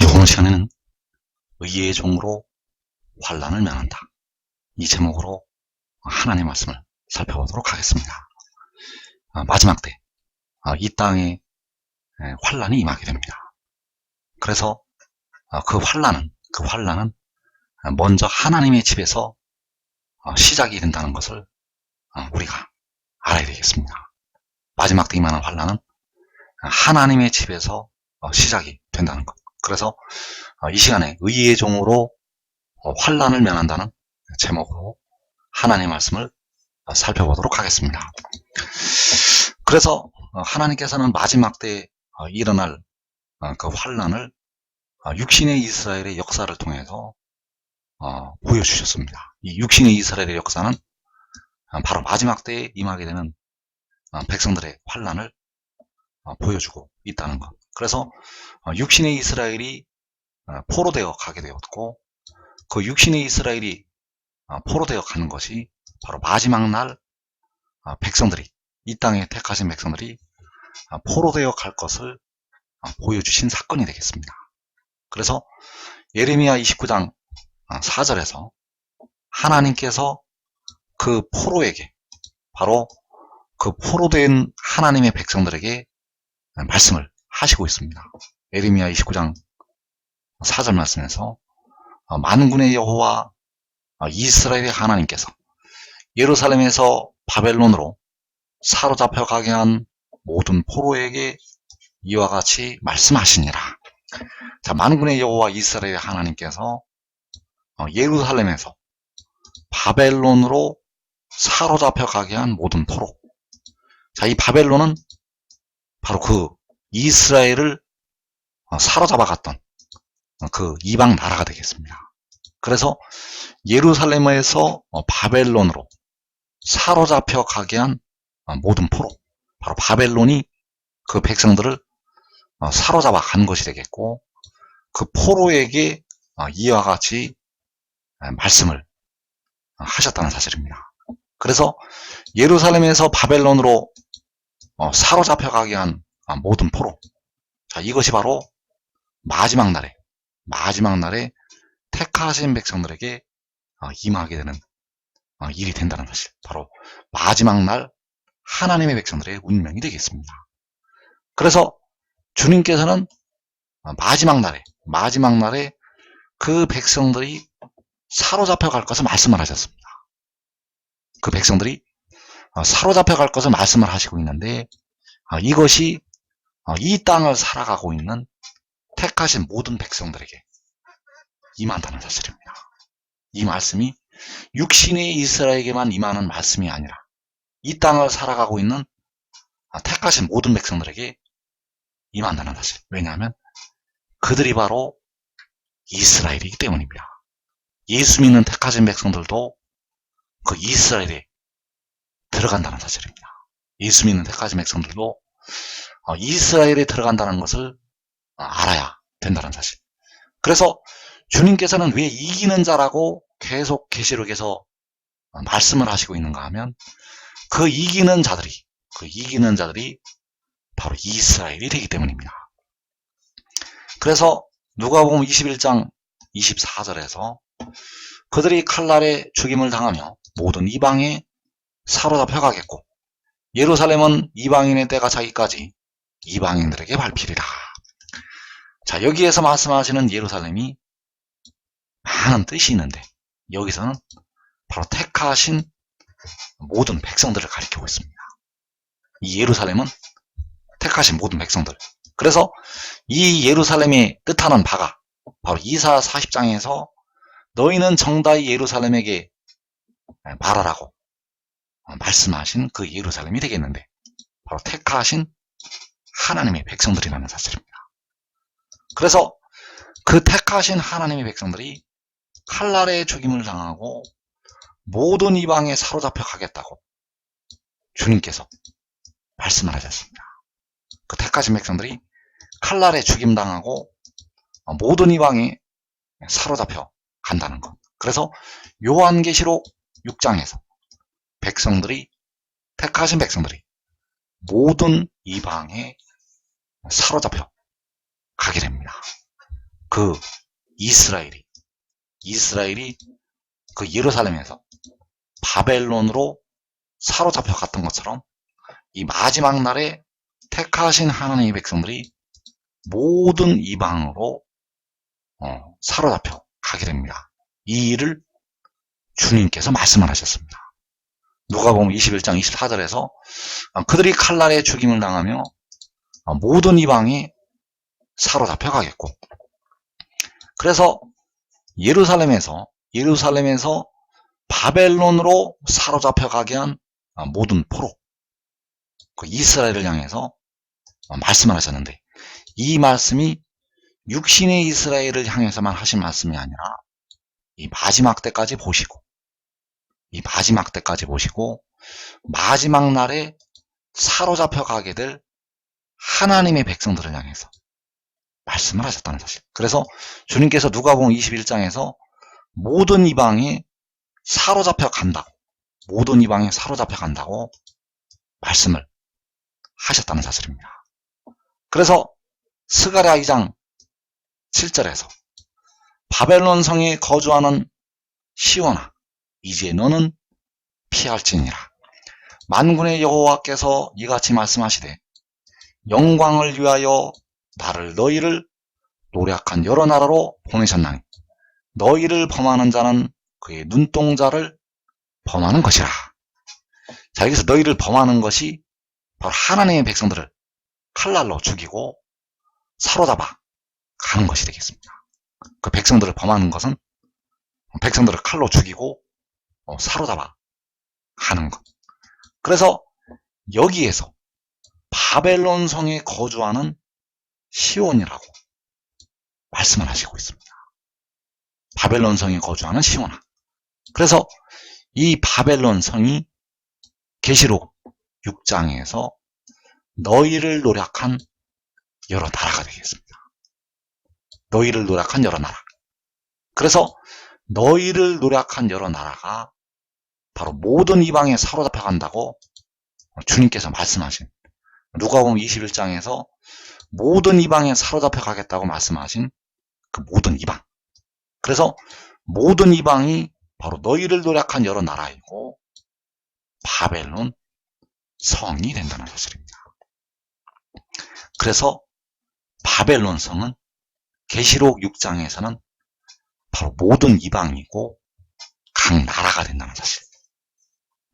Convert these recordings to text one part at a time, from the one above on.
이번 시간에는 의의 종으로 환난을 면한다, 이 제목으로 하나님의 말씀을 살펴보도록 하겠습니다. 마지막 때 이 땅에 환난이 임하게 됩니다. 그래서 그 환난은 먼저 하나님의 집에서 시작이 된다는 것을 우리가 알아야 되겠습니다. 마지막 때 임하는 환난은 하나님의 집에서 시작이 된다는 것. 그래서 이 시간에 의의 종으로 환난을 면한다는 제목으로 하나님의 말씀을 살펴보도록 하겠습니다. 그래서 하나님께서는 마지막 때에 일어날 그 환난을 육신의 이스라엘의 역사를 통해서 보여주셨습니다. 이 육신의 이스라엘의 역사는 바로 마지막 때에 임하게 되는 백성들의 환난을 보여주고 있다는 것. 그래서 육신의 이스라엘이 포로되어 가게 되었고, 그 육신의 이스라엘이 포로되어 가는 것이 바로 마지막 날 백성들이, 이 땅에 택하신 백성들이 포로되어 갈 것을 보여주신 사건이 되겠습니다. 그래서 예레미야 29장 4절에서 하나님께서 그 포로에게, 바로 그 포로된 하나님의 백성들에게 말씀을 하시고 있습니다. 예레미야 29장 4절 말씀에서 만군의 여호와 이스라엘의 하나님께서 예루살렘에서 바벨론으로 사로잡혀 가게 한 모든 포로에게 이와 같이 말씀하시니라. 자, 만군의 여호와 이스라엘의 하나님께서 예루살렘에서 바벨론으로 사로잡혀 가게 한 모든 포로. 자, 이 바벨론은 바로 그 이스라엘을 사로잡아 갔던 그 이방 나라가 되겠습니다. 그래서 예루살렘에서 바벨론으로 사로잡혀 가게 한 모든 포로, 바로 바벨론이 그 백성들을 사로잡아 간 것이 되겠고, 그 포로에게 이와 같이 말씀을 하셨다는 사실입니다. 그래서 예루살렘에서 바벨론으로 사로잡혀 가게 한 모든 포로, 자, 이것이 바로 마지막 날에 택하신 백성들에게 임하게 되는 일이 된다는 사실, 바로 마지막 날 하나님의 백성들의 운명이 되겠습니다. 그래서 주님께서는 마지막 날에 그 백성들이 사로잡혀 갈 것을 말씀을 하셨습니다. 그 백성들이 사로잡혀 갈 것을 말씀을 하시고 있는데, 이것이 이 땅을 살아가고 있는 택하신 모든 백성들에게 임한다는 사실입니다. 이 말씀이 육신의 이스라엘에게만 임하는 말씀이 아니라 이 땅을 살아가고 있는 택하신 모든 백성들에게 임한다는 사실. 왜냐하면 그들이 바로 이스라엘이기 때문입니다. 예수 믿는 택하신 백성들도 그 이스라엘에 들어간다는 사실입니다. 예수 믿는 택하신 백성들도 이스라엘에 들어간다는 것을 알아야 된다는 사실. 그래서 주님께서는 왜 이기는 자라고 계속 계시록에서 말씀을 하시고 있는가 하면, 그 이기는 자들이 바로 이스라엘이 되기 때문입니다. 그래서 누가복음 21장 24절에서 그들이 칼날에 죽임을 당하며 모든 이방에 사로잡혀 가겠고, 예루살렘은 이방인의 때가 차기까지 이방인들에게 밟히리라. 자, 여기에서 말씀하시는 예루살렘이 많은 뜻이 있는데, 여기서는 바로 택하신 모든 백성들을 가리키고 있습니다. 이 예루살렘은 택하신 모든 백성들. 그래서 이 예루살렘의 뜻하는 바가 바로 이사 40장에서 너희는 정다이 예루살렘에게 말하라고 말씀하신 그 예루살렘이 되겠는데, 바로 택하신 하나님의 백성들이라는 사실입니다. 그래서 그 택하신 하나님의 백성들이 칼날에 죽임을 당하고 모든 이방에 사로잡혀 가겠다고 주님께서 말씀을 하셨습니다. 그 택하신 백성들이 칼날에 죽임당하고 모든 이방에 사로잡혀 간다는 것. 그래서 요한계시록 6장에서 택하신 백성들이 모든 이방에 사로잡혀 가게 됩니다. 그 이스라엘이 그 예루살렘에서 바벨론으로 사로잡혀 갔던 것처럼 이 마지막 날에 택하신 하나님의 백성들이 모든 이방으로 사로잡혀 가게 됩니다. 이 일을 주님께서 말씀을 하셨습니다. 누가복음 21장 24절에서 그들이 칼날에 죽임을 당하며 모든 이방이 사로잡혀 가겠고, 그래서 예루살렘에서 바벨론으로 사로잡혀 가게 한 모든 포로, 그 이스라엘을 향해서 말씀을 하셨는데, 이 말씀이 육신의 이스라엘을 향해서만 하신 말씀이 아니라 이 마지막 때까지 보시고 마지막 날에 사로잡혀 가게 될 하나님의 백성들을 향해서 말씀을 하셨다는 사실. 그래서 주님께서 누가복음 21장에서 모든 이방이 사로잡혀 간다고 말씀을 하셨다는 사실입니다. 그래서 스가랴 2장 7절에서 바벨론 성에 거주하는 시온아, 이제 너는 피할지니라. 만군의 여호와께서 이같이 말씀하시되, 영광을 위하여 나를 너희를 노략한 여러 나라로 보내셨나니 너희를 범하는 자는 그의 눈동자를 범하는 것이라. 자, 여기서 너희를 범하는 것이 바로 하나님의 백성들을 칼날로 죽이고 사로잡아 가는 것이 되겠습니다. 그 백성들을 범하는 것은 백성들을 칼로 죽이고 사로잡아 가는 것. 그래서 여기에서 바벨론 성에 거주하는 시온이라고 말씀을 하시고 있습니다. 바벨론 성에 거주하는 시온아. 그래서 이 바벨론 성이 계시록 6장에서 너희를 노략한 여러 나라가 되겠습니다. 너희를 노략한 여러 나라. 그래서 너희를 노략한 여러 나라가 바로 모든 이방에 사로잡혀 간다고 주님께서 말씀하신, 누가복음 21장에서 모든 이방에 사로잡혀 가겠다고 말씀하신 그 모든 이방. 그래서 모든 이방이 바로 너희를 노략한 여러 나라이고 바벨론 성이 된다는 사실입니다. 그래서 바벨론 성은 계시록 6장에서는 바로 모든 이방이고 각 나라가 된다는 사실.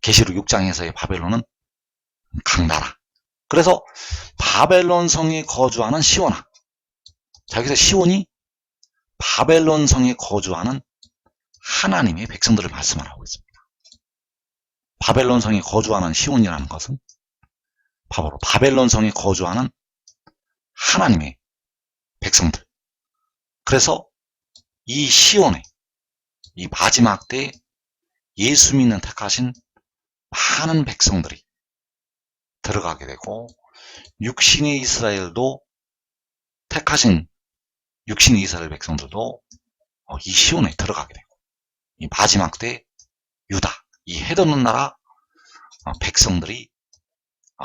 계시록 6장에서의 바벨론은 각 나라. 그래서 바벨론 성에 거주하는 시온아. 자, 여기서 시온이 바벨론 성에 거주하는 하나님의 백성들을 말씀을 하고 있습니다. 바벨론 성에 거주하는 시온이라는 것은 바로 바벨론 성에 거주하는 하나님의 백성들. 그래서 이 시온에 이 마지막 때 예수 믿는 택하신 많은 백성들이 들어가게 되고, 육신의 이스라엘도 택하신 육신의 이스라엘 백성들도 이 시온에 들어가게 되고, 이 마지막 때 유다, 이 해돋는 나라 백성들이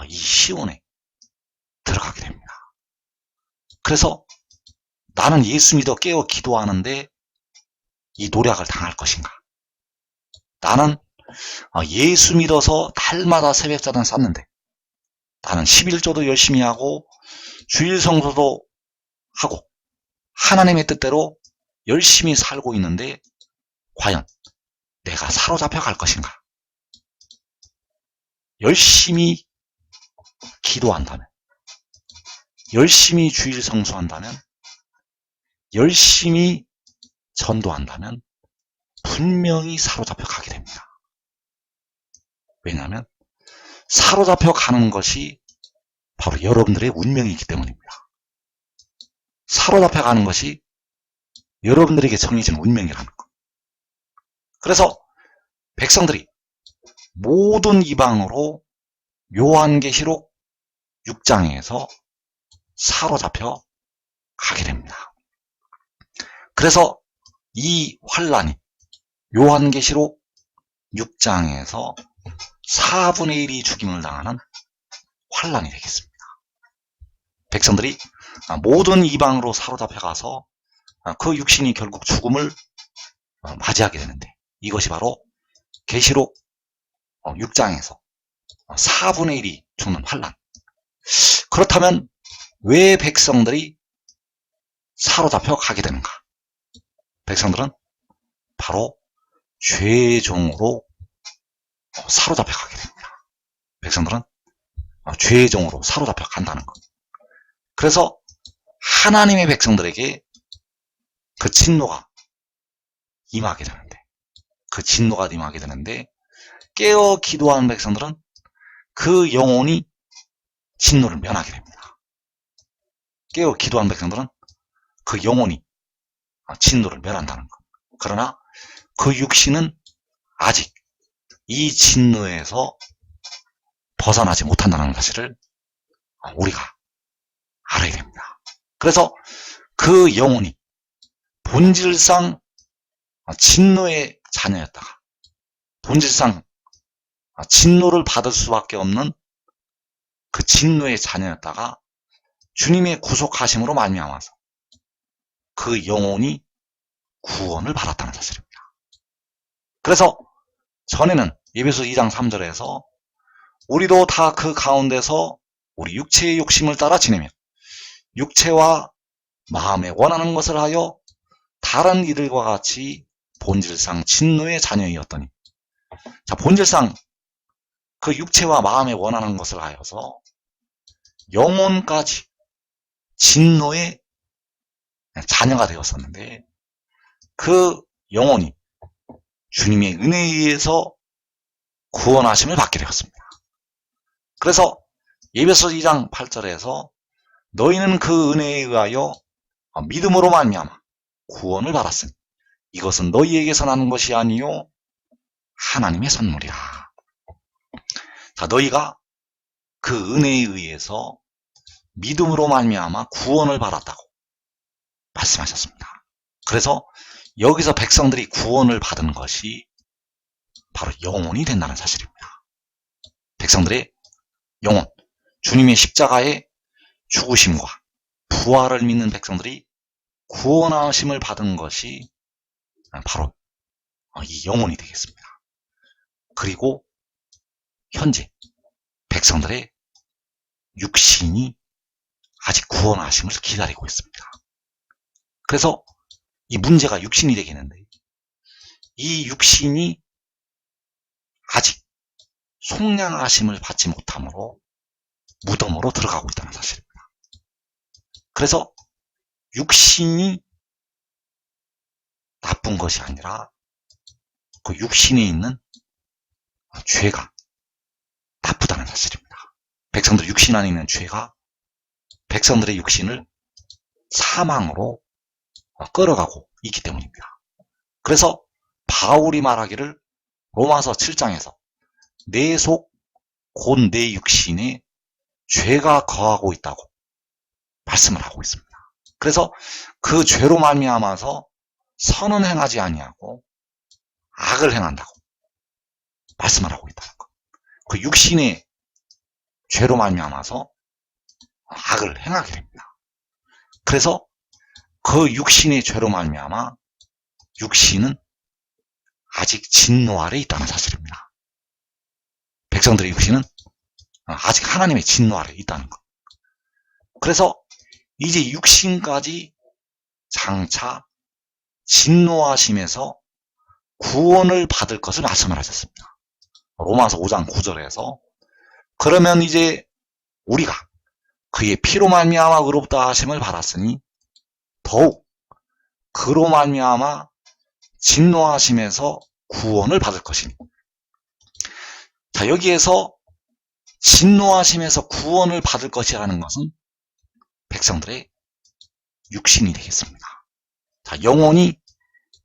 이 시온에 들어가게 됩니다. 그래서 나는 예수 믿어 깨어 기도하는데 이 노략을 당할 것인가? 나는 예수 믿어서 달마다 새벽자단 쌓는데, 나는 11조도 열심히 하고 주일 성소도 하고 하나님의 뜻대로 열심히 살고 있는데 과연 내가 사로잡혀 갈 것인가? 열심히 기도한다면, 열심히 주일 성수한다면, 열심히 전도한다면 분명히 사로잡혀 가게 됩니다. 왜냐하면 사로잡혀 가는 것이 바로 여러분들의 운명이기 때문입니다. 사로잡혀 가는 것이 여러분들에게 정해진 운명이라는 것. 그래서 백성들이 모든 이방으로 요한계시록 6장에서 사로잡혀 가게 됩니다. 그래서 이 환란이 요한계시록 6장에서 4분의 1이 죽임을 당하는 환란이 되겠습니다. 백성들이 모든 이방으로 사로잡혀가서 그 육신이 결국 죽음을 맞이하게 되는데, 이것이 바로 계시록 6장에서 4분의 1이 죽는 환란. 그렇다면 왜 백성들이 사로잡혀 가게 되는가? 백성들은 바로 죄의 종으로 사로잡혀 가게 됩니다. 백성들은 죄의 종으로 사로잡혀 간다는 것. 그래서 하나님의 백성들에게 그 진노가 임하게 되는데, 깨어 기도하는 백성들은 그 영혼이 진노를 면하게 됩니다. 깨어 기도하는 백성들은 그 영혼이 진노를 면한다는 것. 그러나 그 육신은 아직 이 진노에서 벗어나지 못한다는 사실을 우리가 알아야 됩니다. 그래서 그 영혼이 본질상 진노의 자녀였다가, 본질상 진노를 받을 수밖에 없는 그 진노의 자녀였다가 주님의 구속하심으로 말미암아서 그 영혼이 구원을 받았다는 사실입니다. 그래서 전에는 에베소 2장 3절에서 우리도 다 그 가운데서 우리 육체의 욕심을 따라 지내며 육체와 마음에 원하는 것을 하여 다른 이들과 같이 본질상 진노의 자녀이었더니, 자, 본질상 그 육체와 마음에 원하는 것을 하여서 영혼까지 진노의 자녀가 되었었는데, 그 영혼이 주님의 은혜에 의해서 구원하심을 받게 되었습니다. 그래서 에베소 2장 8절에서 너희는 그 은혜에 의하여 믿음으로 말미암아 구원을 받았으니 이것은 너희에게서 나는 것이 아니요 하나님의 선물이라. 자, 너희가 그 은혜에 의해서 믿음으로 말미암아 구원을 받았다고 말씀하셨습니다. 그래서 여기서 백성들이 구원을 받은 것이 바로 영혼이 된다는 사실입니다. 백성들의 영혼, 주님의 십자가의 죽으심과 부활을 믿는 백성들이 구원하심을 받은 것이 바로 이 영혼이 되겠습니다. 그리고 현재 백성들의 육신이 아직 구원하심을 기다리고 있습니다. 그래서 이 문제가 육신이 되겠는데, 이 육신이 아직 속량하심을 받지 못함으로 무덤으로 들어가고 있다는 사실입니다. 그래서 육신이 나쁜 것이 아니라 그 육신에 있는 죄가 나쁘다는 사실입니다. 백성들 육신 안에 있는 죄가 백성들의 육신을 사망으로 끌어가고 있기 때문입니다. 그래서 바울이 말하기를 로마서 7장에서 내 속 곧 내 육신에 죄가 거하고 있다고 말씀을 하고 있습니다. 그래서 그 죄로 말미암아서 선은 행하지 아니하고 악을 행한다고 말씀을 하고 있다는 것. 그 육신의 죄로 말미암아서 악을 행하게 됩니다. 그래서 그 육신의 죄로 말미암아 육신은 아직 진노 아래 있다는 사실입니다. 백성들의 육신은 아직 하나님의 진노 아래 있다는 것. 그래서 이제 육신까지 장차 진노하심에서 구원을 받을 것을 말씀을 하셨습니다. 로마서 5장 9절에서 그러면 이제 우리가 그의 피로 말미암아 의롭다 하심을 받았으니 더욱 그로 말미암아 진노하심에서 구원을 받을 것이니. 자, 여기에서 진노하심에서 구원을 받을 것이라는 것은 백성들의 육신이 되겠습니다. 자, 영혼이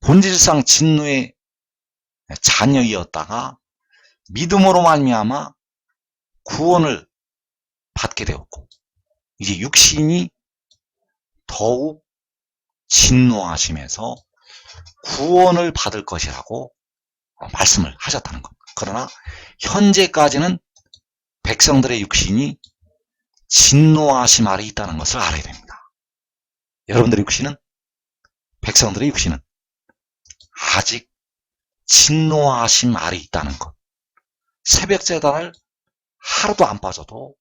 본질상 진노의 자녀이었다가 믿음으로 말미암아 구원을 받게 되었고, 이제 육신이 더욱 진노하심에서 구원을 받을 것이라고 말씀을 하셨다는 것. 그러나 현재까지는 백성들의 육신이 진노하심 아래 있다는 것을 알아야 됩니다. 여러분들의 육신은, 백성들의 육신은 아직 진노하심 아래 있다는 것. 새벽 제단을 하루도 안 빠져도,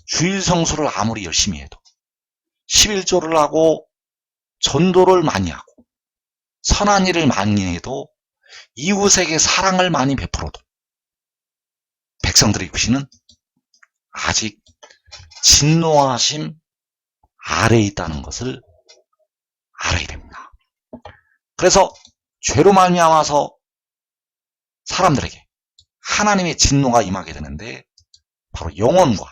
주일 성수를 아무리 열심히 해도, 11조를 하고 전도를 많이 하고 선한 일을 많이 해도, 이웃에게 사랑을 많이 베풀어도 백성들의 육신은 아직 진노하심 아래에 있다는 것을 알아야 됩니다. 그래서 죄로 말미암아서 사람들에게 하나님의 진노가 임하게 되는데, 바로 영혼과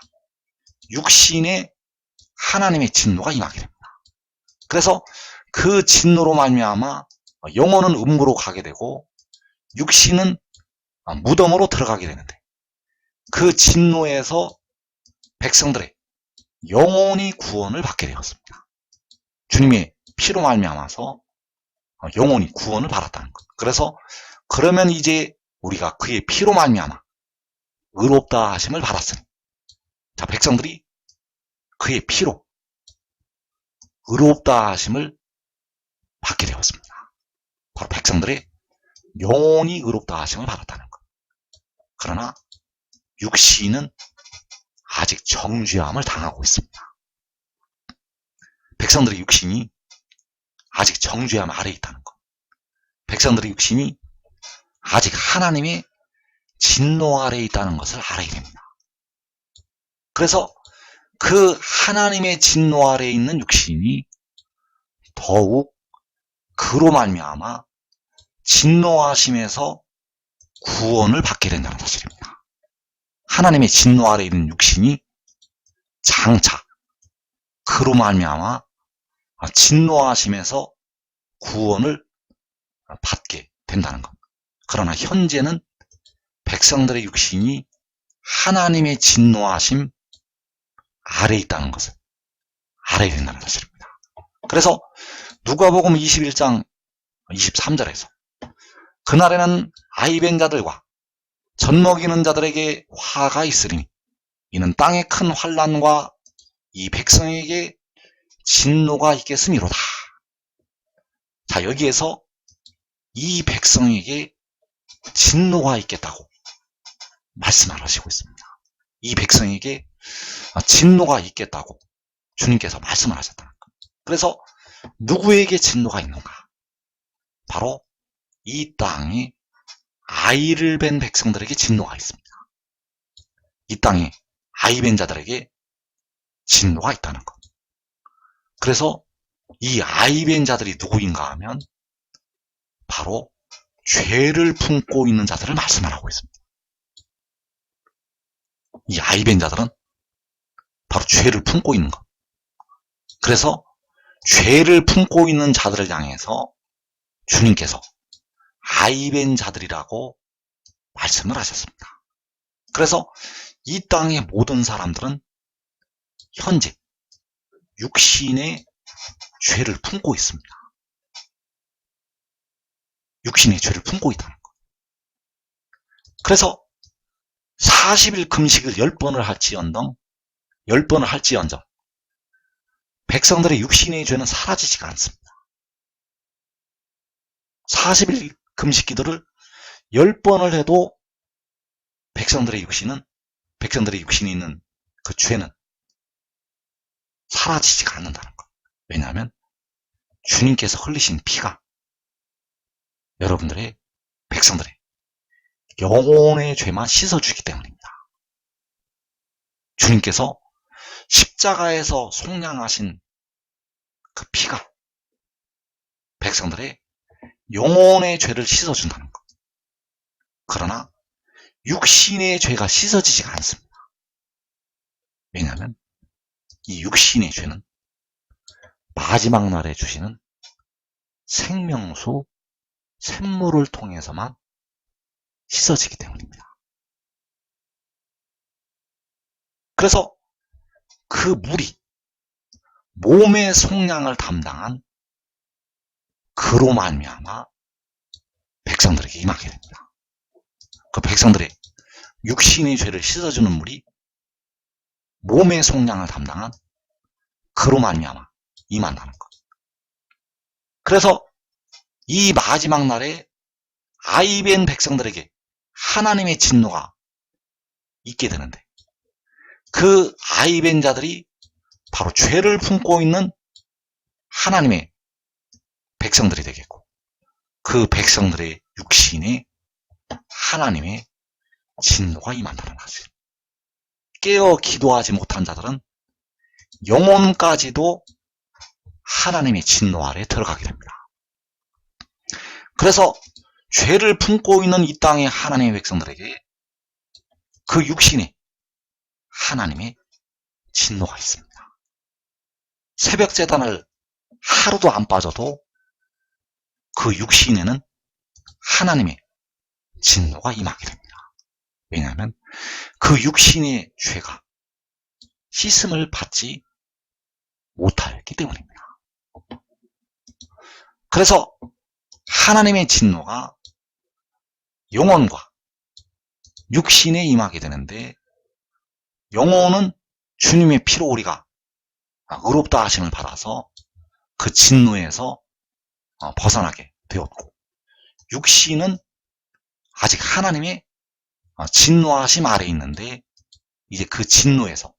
육신의 하나님의 진노가 임하게 됩니다. 그래서 그 진노로 말미암아 영혼은 음부로 가게 되고 육신은 무덤으로 들어가게 되는데, 그 진노에서 백성들의 영혼이 구원을 받게 되었습니다. 주님의 피로 말미암아서 영혼이 구원을 받았다는 것. 그래서 그러면 이제 우리가 그의 피로 말미암아 의롭다 하심을 받았으니, 자, 백성들이 그의 피로 의롭다 하심을 받게 되었습니다. 바로 백성들의 영혼이 의롭다 하심을 받았다는 것. 그러나 육신은 아직 정죄함을 당하고 있습니다. 백성들의 육신이 아직 정죄함 아래에 있다는 것. 백성들의 육신이 아직 하나님의 진노 아래에 있다는 것을 알아야 됩니다. 그래서 그 하나님의 진노 아래에 있는 육신이 더욱 그로 말미암아 진노하심에서 구원을 받게 된다는 사실입니다. 하나님의 진노 아래에 있는 육신이 장차 그로 말미암아 진노하심에서 구원을 받게 된다는 것. 그러나 현재는 백성들의 육신이 하나님의 진노하심 아래에 있다는 것을 알아야 된다는 사실입니다. 그래서 누가복음 21장 23절에서 그날에는 아이벤 자들과 젖 먹이는 자들에게 화가 있으리니 이는 땅에 큰 환난과 이 백성에게 진노가 있겠음이로다. 자, 여기에서 이 백성에게 진노가 있겠다고 말씀을 하시고 있습니다. 이 백성에게 진노가 있겠다고 주님께서 말씀을 하셨다는 것. 그래서 누구에게 진노가 있는가? 바로 이 땅에 아이를 뵌 백성들에게 진노가 있습니다. 이 땅에 아이 뵌 자들에게 진노가 있다는 것. 그래서 이 아이 뵌 자들이 누구인가 하면 바로 죄를 품고 있는 자들을 말씀을 하고 있습니다. 이 아이 뵌 자들은 바로 죄를 품고 있는 것. 그래서 죄를 품고 있는 자들을 향해서 주님께서 아이 뵌 자들이라고 말씀을 하셨습니다. 그래서 이 땅의 모든 사람들은 현재 육신의 죄를 품고 있습니다. 육신의 죄를 품고 있다는 것. 그래서 40일 금식을 10번을 할지언정 백성들의 육신의 죄는 사라지지가 않습니다. 40일 금식 기도를 10번을 해도 백성들의 육신에 있는 그 죄는 사라지지가 않는다는 것. 왜냐하면 주님께서 흘리신 피가 여러분들의, 백성들의 영혼의 죄만 씻어주기 때문입니다. 주님께서 십자가에서 속량하신 그 피가 백성들의 영혼의 죄를 씻어준다는 것. 그러나 육신의 죄가 씻어지지가 않습니다. 왜냐하면 이 육신의 죄는 마지막 날에 주시는 생명수 샘물을 통해서만 씻어지기 때문입니다. 그래서 그 물이 몸의 속량을 담당한 그로 말미암아 백성들에게 임하게 됩니다. 그 백성들의 육신의 죄를 씻어주는 물이 몸의 속량을 담당한 그로 말미암아 임한다는 것. 그래서 이 마지막 날에 아이벤 백성들에게 하나님의 진노가 있게 되는데, 그 아이벤 자들이 바로 죄를 품고 있는 하나님의 백성들이 되겠고, 그 백성들의 육신에 하나님의 진노가 임한다는 사실. 깨어 기도하지 못한 자들은 영혼까지도 하나님의 진노 아래 들어가게 됩니다. 그래서 죄를 품고 있는 이 땅의 하나님의 백성들에게 그 육신에 하나님의 진노가 있습니다. 새벽 제단을 하루도 안 빠져도 그 육신에는 하나님의 진노가 임하게 됩니다. 왜냐하면 그 육신의 죄가 씻음을 받지 못하였기 때문입니다. 그래서 하나님의 진노가 영혼과 육신에 임하게 되는데, 영혼은 주님의 피로 우리가 의롭다 하심을 받아서 그 진노에서 벗어나게 되었고, 육신은 아직 하나님의 진노하심 아래 있는데, 이제 그 진노에서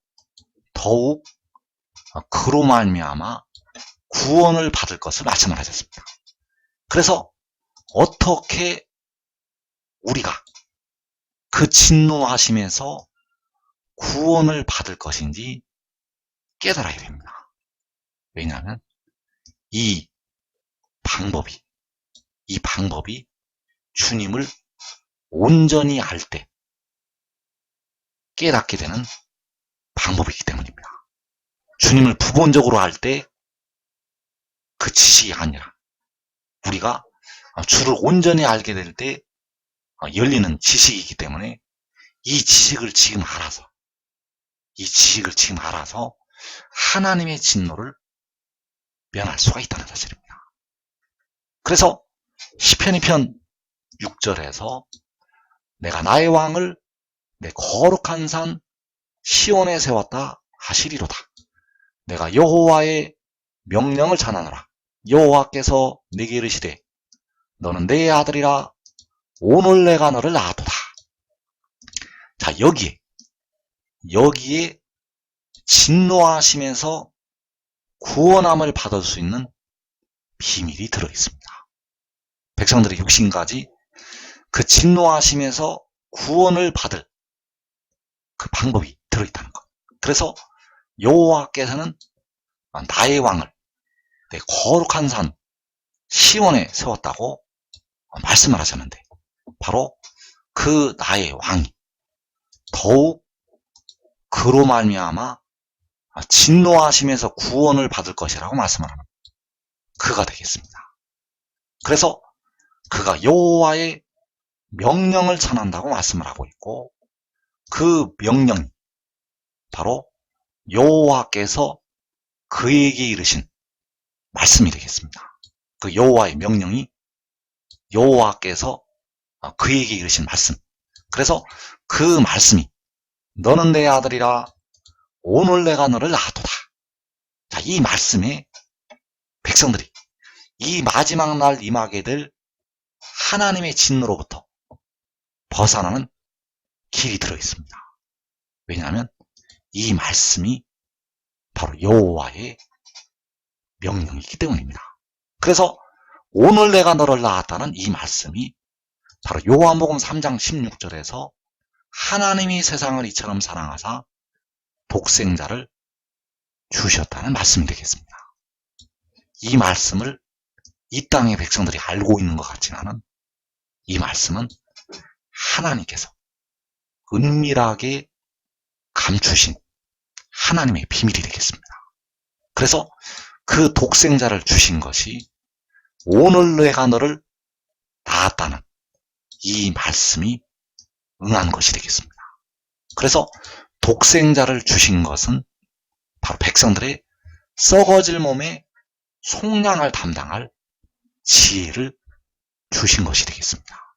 더욱 그로 말미암아 구원을 받을 것을 말씀을 하셨습니다. 그래서 어떻게 우리가 그 진노하심에서 구원을 받을 것인지 깨달아야 됩니다. 왜냐하면 이 방법이 주님을 온전히 알 때 깨닫게 되는 방법이기 때문입니다. 주님을 부분적으로 알 때 그 지식이 아니라, 우리가 주를 온전히 알게 될 때 열리는 지식이기 때문에, 이 지식을 지금 알아서 하나님의 진노를 면할 수가 있다는 사실입니다. 그래서 시편 2편 6절에서 내가 나의 왕을 내 거룩한 산 시온에 세웠다 하시리로다. 내가 여호와의 명령을 전하노라. 여호와께서 내게 이르시되 너는 내 아들이라 오늘 내가 너를 낳았도다. 자, 여기에 진노하심에서 구원함을 받을 수 있는 비밀이 들어있습니다. 백성들의 육신까지 그 진노하심에서 구원을 받을 그 방법이 들어있다는 것. 그래서 여호와께서는 나의 왕을 내 거룩한 산 시온에 세웠다고 말씀을 하셨는데, 바로 그 나의 왕이 더욱 그로 말미암아 진노하심에서 구원을 받을 것이라고 말씀을 하는 그가 되겠습니다. 그래서 그가 여호와의 명령을 전한다고 말씀을 하고 있고, 그 명령이 바로 여호와께서 그에게 이르신 말씀이 되겠습니다. 그 여호와의 명령이 여호와께서 그에게 이르신 말씀. 그래서 그 말씀이 너는 내 아들이라 오늘 내가 너를 낳았도다. 자, 이 말씀에 백성들이 이 마지막 날 임하게 될 하나님의 진노로부터 벗어나는 길이 들어있습니다. 왜냐하면 이 말씀이 바로 여호와의 명령이기 때문입니다. 그래서 오늘 내가 너를 낳았다는 이 말씀이 바로 요한복음 3장 16절에서 하나님이 세상을 이처럼 사랑하사 독생자를 주셨다는 말씀이 되겠습니다. 이 말씀을 이 땅의 백성들이 알고 있는 것 같지만은, 이 말씀은 하나님께서 은밀하게 감추신 하나님의 비밀이 되겠습니다. 그래서 그 독생자를 주신 것이 오늘 내가 너를 낳았다는 이 말씀이 응한 것이 되겠습니다. 그래서 독생자를 주신 것은 바로 백성들의 썩어질 몸에 속량을 담당할 지혜를 주신 것이 되겠습니다.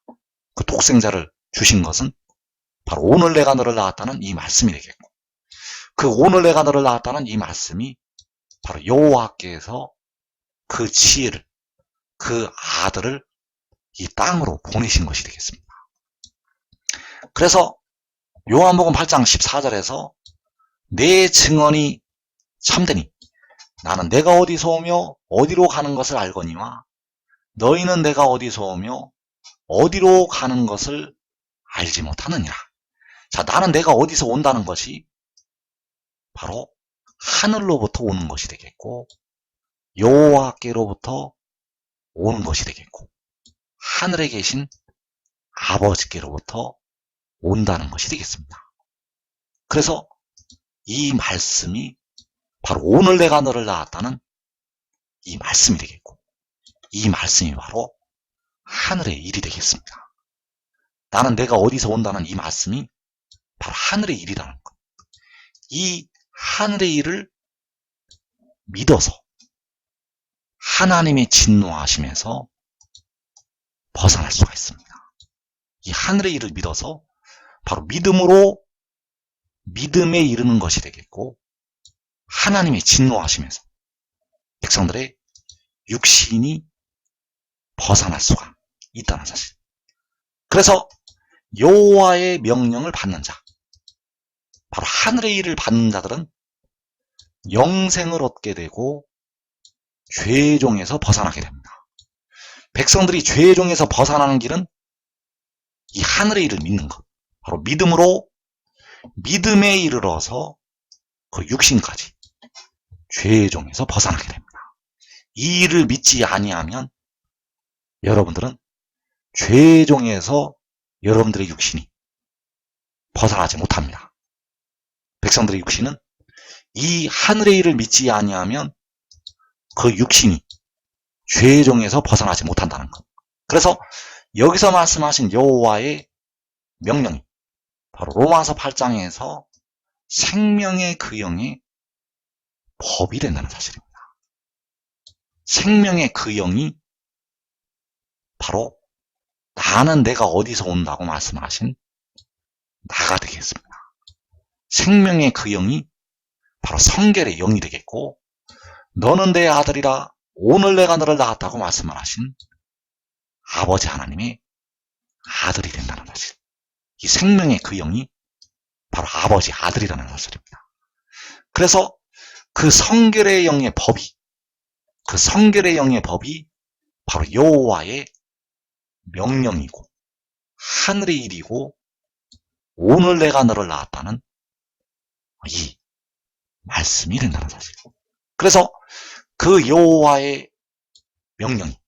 그 독생자를 주신 것은 바로 오늘 내가 너를 낳았다는 이 말씀이 되겠고, 그 오늘 내가 너를 낳았다는 이 말씀이 바로 여호와께서 그 지혜를, 그 아들을 이 땅으로 보내신 것이 되겠습니다. 그래서 요한복음 8장 14절에서 내 증언이 참되니 나는 내가 어디서 오며 어디로 가는 것을 알거니와 너희는 내가 어디서 오며 어디로 가는 것을 알지 못하느니라. 자, 나는 내가 어디서 온다는 것이 바로 하늘로부터 오는 것이 되겠고 여호와께로부터 오는 것이 되겠고 하늘에 계신 아버지께로부터 온다는 것이 되겠습니다. 그래서 이 말씀이 바로 오늘 내가 너를 낳았다는 이 말씀이 되겠고 이 말씀이 바로 하늘의 일이 되겠습니다. 나는 내가 어디서 온다는 이 말씀이 바로 하늘의 일이라는 것. 이 하늘의 일을 믿어서 하나님의 진노하심에서 벗어날 수가 있습니다. 이 하늘의 일을 믿어서 바로 믿음으로 믿음에 이르는 것이 되겠고 하나님의 진노하심에서 백성들의 육신이 벗어날 수가 있다는 사실. 그래서 여호와의 명령을 받는 자, 바로 하늘의 일을 받는 자들은 영생을 얻게 되고 죄의 종에서 벗어나게 됩니다. 백성들이 죄의 종에서 벗어나는 길은 이 하늘의 일을 믿는 것, 바로 믿음으로 믿음에 이르러서 그 육신까지 죄의 종에서 벗어나게 됩니다. 이 일을 믿지 아니하면 여러분들은 죄의 종에서 여러분들의 육신이 벗어나지 못합니다. 백성들의 육신은 이 하늘의 일을 믿지 아니하면 그 육신이 죄의 종에서 벗어나지 못한다는 것. 그래서 여기서 말씀하신 여호와의 명령이 바로 로마서 8장에서 생명의 그 영의 법이 된다는 사실입니다. 생명의 그 영이 바로 나는 내가 어디서 온다고 말씀하신 나가 되겠습니다. 생명의 그 영이 바로 성결의 영이 되겠고 너는 내 아들이라 오늘 내가 너를 낳았다고 말씀을 하신 아버지 하나님의 아들이 된다는 사실. 이 생명의 그 영이 바로 아버지 아들이라는 사실입니다. 그래서 그 성결의 영의 법이 그 성결의 영의 법이 바로 여호와의 명령이고 하늘의 일이고 오늘 내가 너를 낳았다는 이 말씀이 된다는 사실. 그래서 그 여호와의 명령이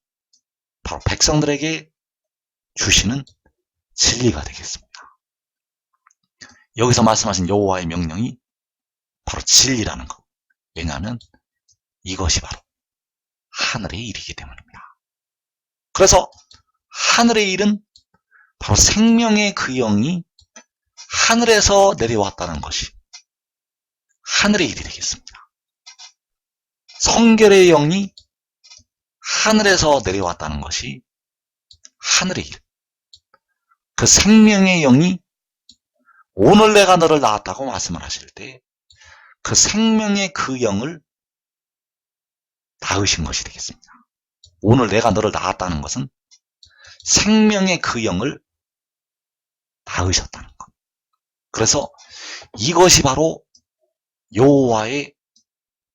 바로 백성들에게 주시는 진리가 되겠습니다. 여기서 말씀하신 여호와의 명령이 바로 진리라는 것. 왜냐하면 이것이 바로 하늘의 일이기 때문입니다. 그래서 하늘의 일은 바로 생명의 그 영이 하늘에서 내려왔다는 것이 하늘의 일이 되겠습니다. 성결의 영이 하늘에서 내려왔다는 것이 하늘의 일. 그 생명의 영이 오늘 내가 너를 낳았다고 말씀을 하실 때 그 생명의 그 영을 낳으신 것이 되겠습니다. 오늘 내가 너를 낳았다는 것은 생명의 그 영을 낳으셨다는 것. 그래서 이것이 바로 여호와의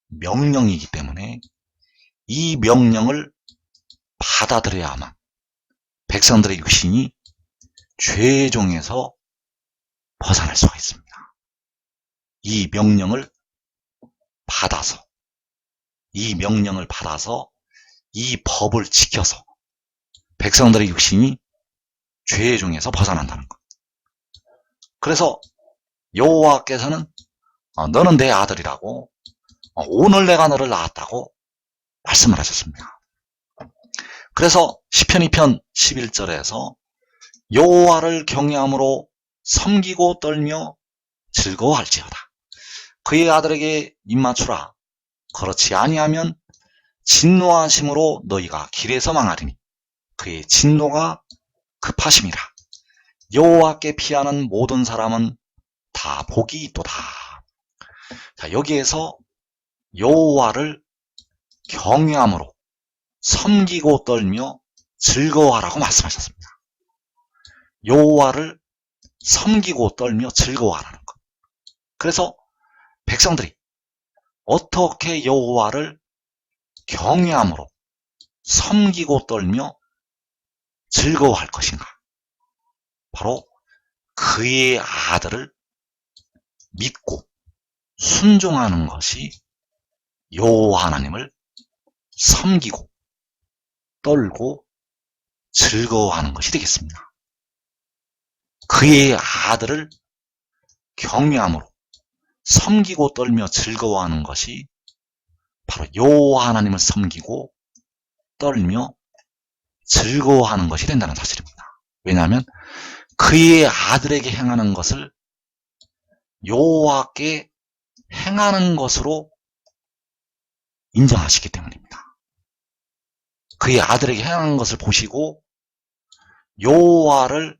명령이기 때문에 이 명령을 받아들여야만 백성들의 육신이 죄의 종에서 벗어날 수가 있습니다. 이 명령을 받아서 이 법을 지켜서 백성들의 육신이 죄의 종에서 벗어난다는 것. 그래서 여호와께서는 너는 내 아들이라고 오늘 내가 너를 낳았다고 말씀을 하셨습니다. 그래서 시편 2편 11절에서 여호와를 경외함으로 섬기고 떨며 즐거워할지어다. 그의 아들에게 입맞추라. 그렇지 아니하면 진노하심으로 너희가 길에서 망하리니 그의 진노가 급하심이라. 여호와께 피하는 모든 사람은 다 복이 있도다. 자, 여기에서 여호와를 경외함으로 섬기고 떨며 즐거워하라고 말씀하셨습니다. 여호와를 섬기고 떨며 즐거워하라는 것. 그래서 백성들이 어떻게 여호와를 경외함으로 섬기고 떨며 즐거워할 것인가? 바로 그의 아들을 믿고 순종하는 것이 여호와 하나님을 섬기고 떨고 즐거워하는 것이 되겠습니다. 그의 아들을 경외함으로 섬기고 떨며 즐거워하는 것이 바로 여호와 하나님을 섬기고 떨며 즐거워하는 것이 된다는 사실입니다. 왜냐하면 그의 아들에게 행하는 것을 여호와께 행하는 것으로 인정하시기 때문입니다. 그의 아들에게 행하는 것을 보시고 여호와를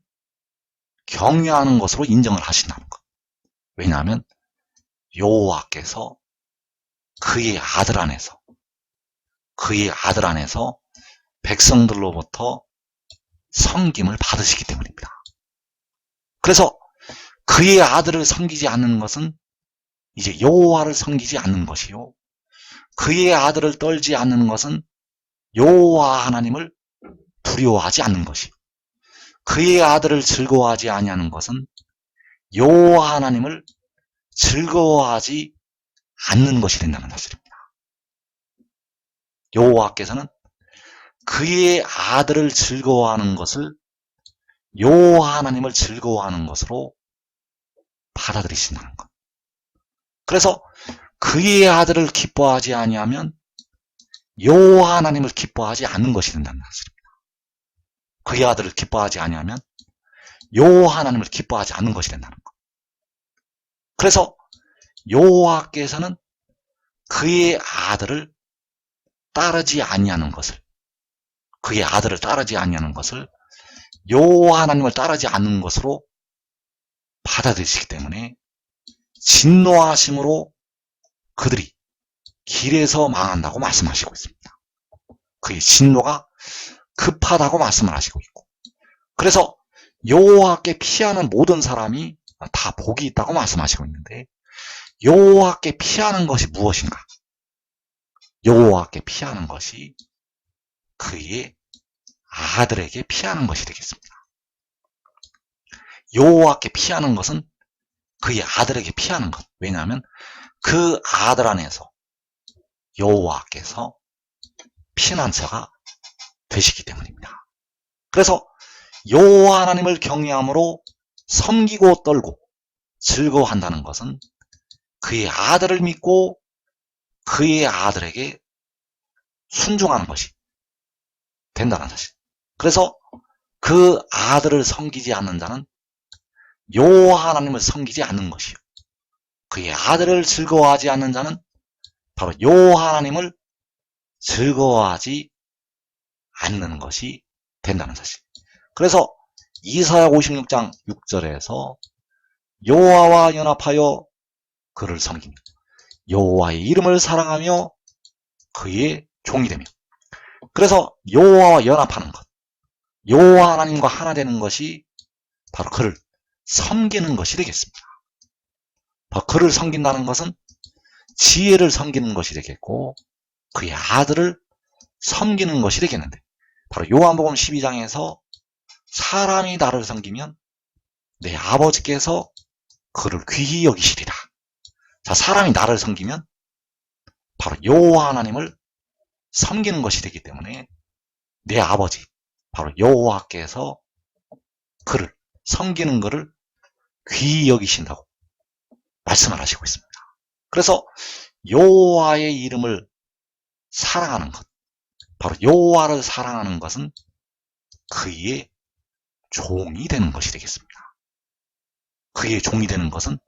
경외하는 것으로 인정을 하신다는 것. 왜냐하면 여호와께서 그의 아들 안에서 백성들로부터 섬김을 받으시기 때문입니다. 그래서 그의 아들을 섬기지 않는 것은 이제 여호와를 섬기지 않는 것이요, 그의 아들을 떨지 않는 것은 여호와 하나님을 두려워하지 않는 것이요, 그의 아들을 즐거워하지 아니하는 것은 여호와 하나님을 즐거워하지 않는 것이 된다는 사실입니다. 여호와께서는 그의 아들을 즐거워하는 것을 여호와 하나님을 즐거워하는 것으로 받아들이신다는 것. 그래서 그의 아들을 기뻐하지 아니하면 여호와 하나님을 기뻐하지 않는 것이 된다는 사실입니다. 그의 아들을 기뻐하지 아니하면 여호와 하나님을 기뻐하지 않는 것이 된다는 것. 그래서 여호와께서는 그의 아들을 따르지 아니하는 것을, 그의 아들을 따르지 아니하는 것을 여호와 하나님을 따르지 않는 것으로 받아들이시기 때문에 진노하심으로 그들이 길에서 망한다고 말씀하시고 있습니다. 그의 진노가 급하다고 말씀을 하시고 있고, 그래서 여호와께 피하는 모든 사람이 다 복이 있다고 말씀하시고 있는데, 여호와께 피하는 것이 무엇인가? 여호와께 피하는 것이 그의 아들에게 피하는 것이 되겠습니다. 여호와께 피하는 것은 그의 아들에게 피하는 것. 왜냐하면 그 아들 안에서 여호와께서 피난처가 되시기 때문입니다. 그래서 여호와 하나님을 경외함으로 섬기고 떨고 즐거워한다는 것은 그의 아들을 믿고 그의 아들에게 순종하는 것이 된다는 사실. 그래서 그 아들을 섬기지 않는 자는 여호와 하나님을 섬기지 않는 것이요, 그의 아들을 즐거워하지 않는 자는 바로 여호와 하나님을 즐거워하지 않는 것이 된다는 사실. 그래서 이사야 56장 6절에서 여호와와 연합하여 그를 섬기며 여호와의 이름을 사랑하며 그의 종이 되며, 그래서 여호와와 연합하는 것, 여호와 하나님과 하나 되는 것이 바로 그를 섬기는 것이 되겠습니다. 바로 그를 섬긴다는 것은 지혜를 섬기는 것이 되겠고 그의 아들을 섬기는 것이 되겠는데, 바로 요한복음 12장에서 사람이 나를 섬기면 내 아버지께서 그를 귀히 여기시리라. 자, 사람이 나를 섬기면 바로 여호와 하나님을 섬기는 것이 되기 때문에 내 아버지, 바로 여호와께서 그를 섬기는 것을 귀히 여기신다고 말씀을 하시고 있습니다. 그래서 여호와의 이름을 사랑하는 것, 바로 여호와를 사랑하는 것은 그의 종이 되는 것이 되겠습니다. 그의 종이 되는 것은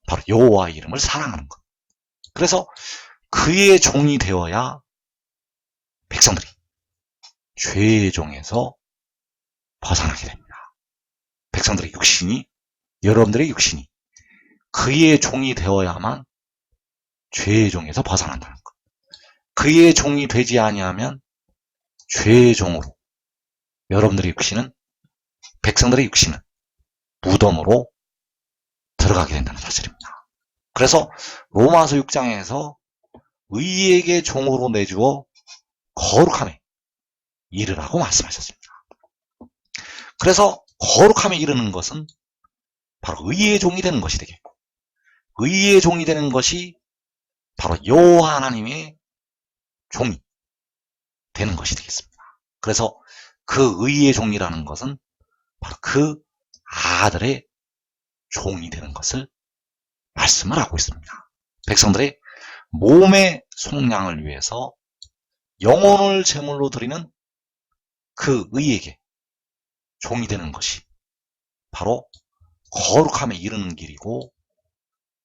바로 여호와의 이름을 사랑하는 것. 그래서 그의 종이 되어야 백성들이 죄의 종에서 벗어나게 됩니다. 백성들의 육신이, 여러분들의 육신이 그의 종이 되어야만 죄의 종에서 벗어난다는 것. 그의 종이 되지 아니하면 죄의 종으로 여러분들의 육신은, 백성들의 육신은 무덤으로 들어가게 된다는 사실입니다. 그래서 로마서 6장에서 의에게 종으로 내주어 거룩함에 이르라고 말씀하셨습니다. 그래서 거룩함에 이르는 것은 바로 의의 종이 되는 것이 되겠고, 의의 종이 되는 것이 바로 여호와 하나님의 종이 되는 것이 되겠습니다. 그래서 그 의의 종이라는 것은 바로 그 아들의 종이 되는 것을 말씀을 하고 있습니다. 백성들의 몸의 속량을 위해서 영혼을 제물로 드리는 그 의에게 종이 되는 것이 바로 거룩함에 이르는 길이고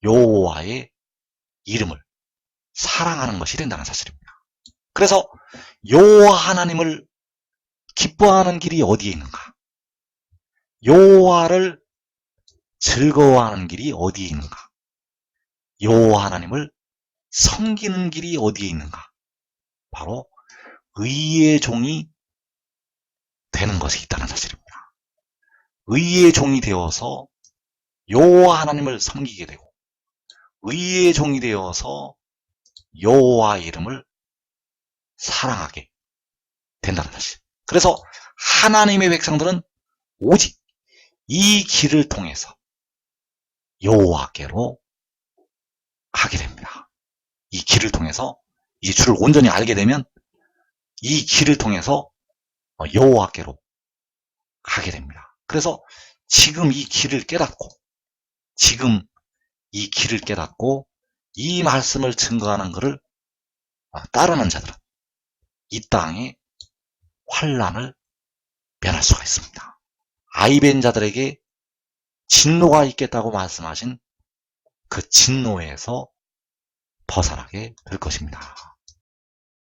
여호와의 이름을 사랑하는 것이 된다는 사실입니다. 그래서 여호와 하나님을 기뻐하는 길이 어디에 있는가? 여호와를 즐거워하는 길이 어디에 있는가? 여호와 하나님을 섬기는 길이 어디에 있는가? 바로 의의 종이 되는 것이 있다는 사실입니다. 의의 종이 되어서 여호와 하나님을 섬기게 되고, 의의 종이 되어서 여호와의 이름을 사랑하게 된다는 사실. 그래서 하나님의 백성들은 오직 이 길을 통해서 여호와께로 가게 됩니다. 이 길을 통해서 이 주를 온전히 알게 되면 이 길을 통해서 여호와께로 가게 됩니다. 그래서 지금 이 길을 깨닫고, 이 말씀을 증거하는 것을 따르는 자들은 이 땅에 환란을 면할 수가 있습니다. 아이벤 자들에게 진노가 있겠다고 말씀하신 그 진노에서 벗어나게 될 것입니다.